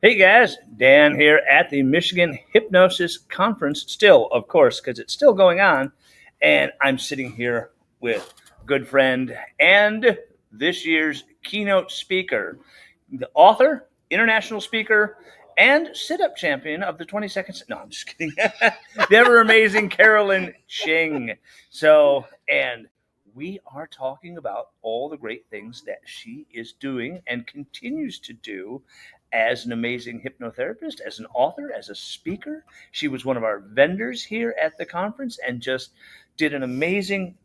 Hey guys, Dan here at the Michigan Hypnosis Conference, still, of course, because it's still going on. And I'm sitting here with a good friend and this year's keynote speaker, the author, international speaker, and sit up champion of the 22nd. No, I'm just kidding. The ever amazing Carolyn Ching. And we are talking about all the great things that she is doing and continues to do as an amazing hypnotherapist, as an author, as a speaker. She was one of our vendors here at the conference and just did an amazing,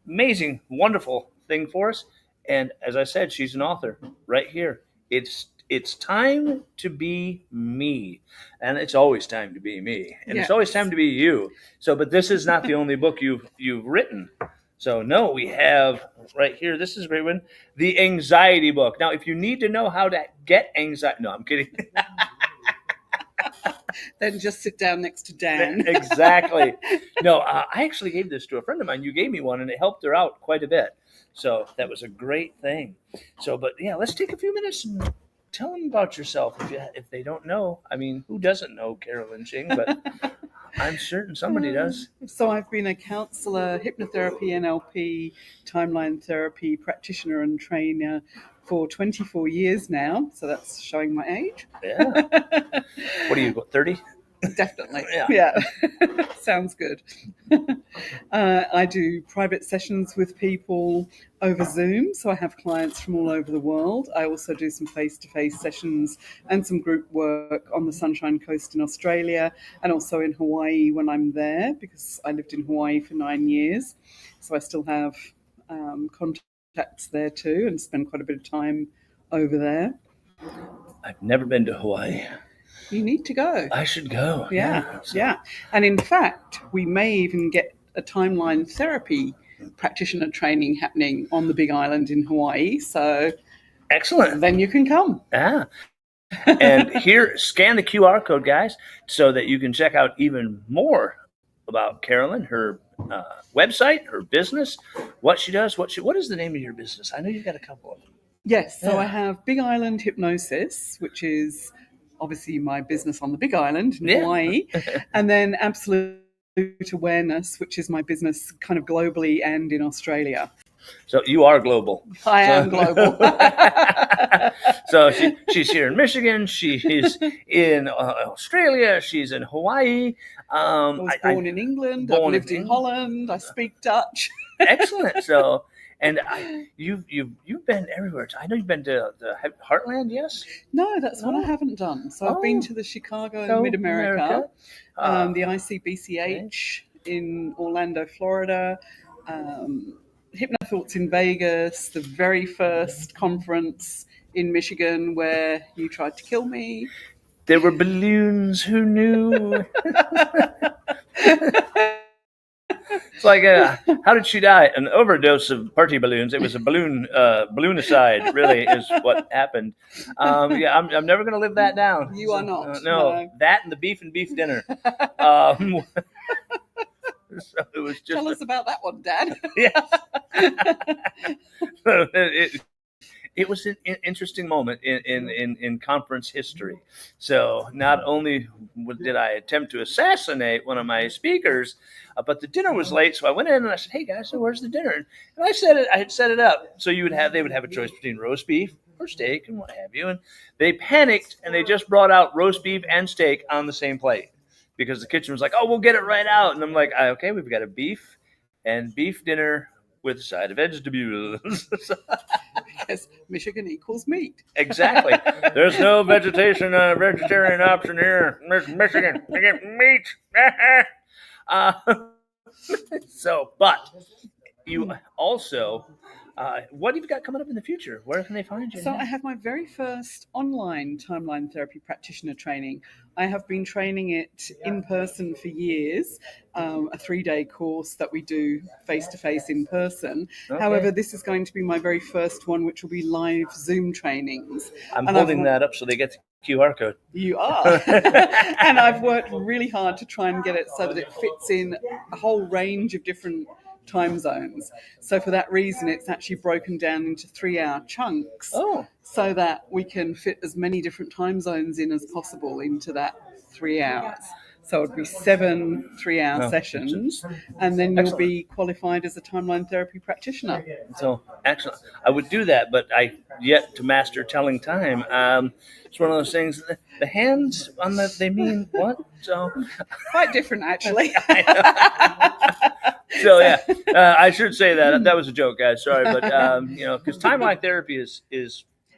wonderful thing for us. And as I said, she's an author right here. It's time to be me, and it's always time to be me, and It's always time to be you. So, but this is not the only book you've written. So no, we have right here. This is a great one, the anxiety book. Now, if you need to know how to get anxiety, no, I'm kidding. Then just sit down next to Dan. Exactly. No, I actually gave this to a friend of mine. You gave me one, and it helped her out quite a bit. So that was a great thing. So, but yeah, let's take a few minutes and tell them about yourself if they don't know. I mean, who doesn't know Carolyn Ching? But I'm certain somebody does. So I've been a counselor, hypnotherapy, NLP, timeline therapy practitioner and trainer for 24 years now. So that's showing my age. Yeah. What are you, 30? Definitely. Yeah. Sounds good. I do private sessions with people over Zoom. So I have clients from all over the world. I also do some face-to-face sessions and some group work on the Sunshine Coast in Australia and also in Hawaii when I'm there, because I lived in Hawaii for 9 years. So I still have contacts there too and spend quite a bit of time over there. I've never been to Hawaii. You need to go. I should go. Yeah. And in fact, we may even get a timeline therapy practitioner training happening on the Big Island in Hawaii. So excellent. Then you can come. Yeah. And here, scan the QR code, guys, so that you can check out even more about Carolyn, her website, her business, what she does, what is the name of your business? I know you've got a couple of them. Yes. So I have Big Island Hypnosis, which is obviously my business on the Big Island in Hawaii, and then Absolute Awareness, which is my business kind of globally and in Australia. So you are global. I am global. So she's here in Michigan. She's in Australia. She's in Hawaii. I was born in England. I've lived in Holland. I speak Dutch. Excellent. So. And you've been everywhere. I know you've been to the Heartland, yes? No, that's what I haven't done. So I've been to the Chicago and Mid-America, the ICBCH in Orlando, Florida, Hypnothoughts in Vegas, the very first conference in Michigan where you tried to kill me. There were balloons. Who knew? It's like, how did she die? An overdose of party balloons. It was a balloonicide, really, is what happened. Yeah, I'm never going to live that down. You are not. No, that and the beef dinner. So it was just. Tell us about that one, Dad. Yeah. It was an interesting moment in conference history. So not only did I attempt to assassinate one of my speakers, but the dinner was late. So I went in and I said, "Hey guys, so where's the dinner?" And I had set it up so they would have a choice between roast beef or steak and what have you. And they panicked and they just brought out roast beef and steak on the same plate because the kitchen was like, "Oh, we'll get it right out." And I'm like, "Okay, we've got a beef dinner with a side of vegetables." Because Michigan equals meat. Exactly. There's no vegetarian option here. Michigan, we get meat. But you also, what have you got coming up in the future? Where can they find you? So I have my very first online timeline therapy practitioner training. I have been training it in person for years, a 3-day course that we do face-to-face in person. Okay. However, this is going to be my very first one, which will be live Zoom trainings. I'm holding that up so they get the QR code. You are. And I've worked really hard to try and get it so that it fits in a whole range of different time zones. So for that reason, it's actually broken down into 3-hour chunks, so that we can fit as many different time zones in as possible into that 3 hours. So it would be 7 3-hour sessions, and then you'll be qualified as a timeline therapy practitioner. So, excellent. I would do that, but I yet to master telling time. It's one of those things. The hands on the, they mean what? So quite different, actually. So yeah, I should say that. That was a joke, guys. Sorry, but because timeline therapy is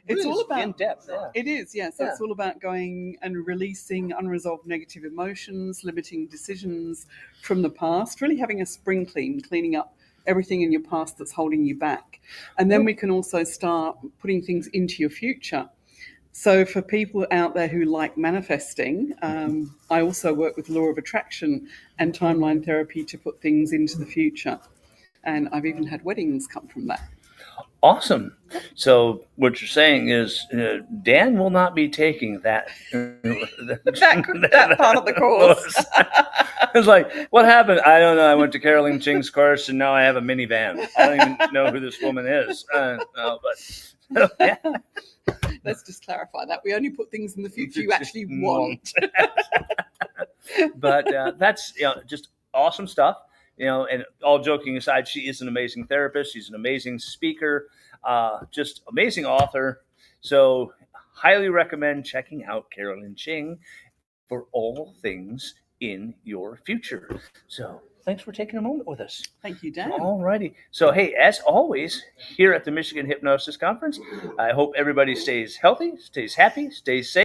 it's all about in depth. Yeah. It is, yeah. So it's all about going and releasing unresolved negative emotions, limiting decisions from the past, really having a spring clean, cleaning up everything in your past that's holding you back. And then we can also start putting things into your future. So for people out there who like manifesting, I also work with law of attraction and timeline therapy to put things into the future. And I've even had weddings come from that. Awesome. So what you're saying is Dan will not be taking that that part of the course. It's like, what happened? I don't know. I went to Carolyn Ching's course and now I have a minivan. I don't even know who this woman is. Let's just clarify that. We only put things in the future you actually want. But that's just awesome stuff. And all joking aside, she is an amazing therapist. She's an amazing speaker, just amazing author. So highly recommend checking out Carolyn Ching for all things in your future. So thanks for taking a moment with us. Thank you, Dan. All righty. So, hey, as always, here at the Michigan Hypnosis Conference, I hope everybody stays healthy, stays happy, stays safe.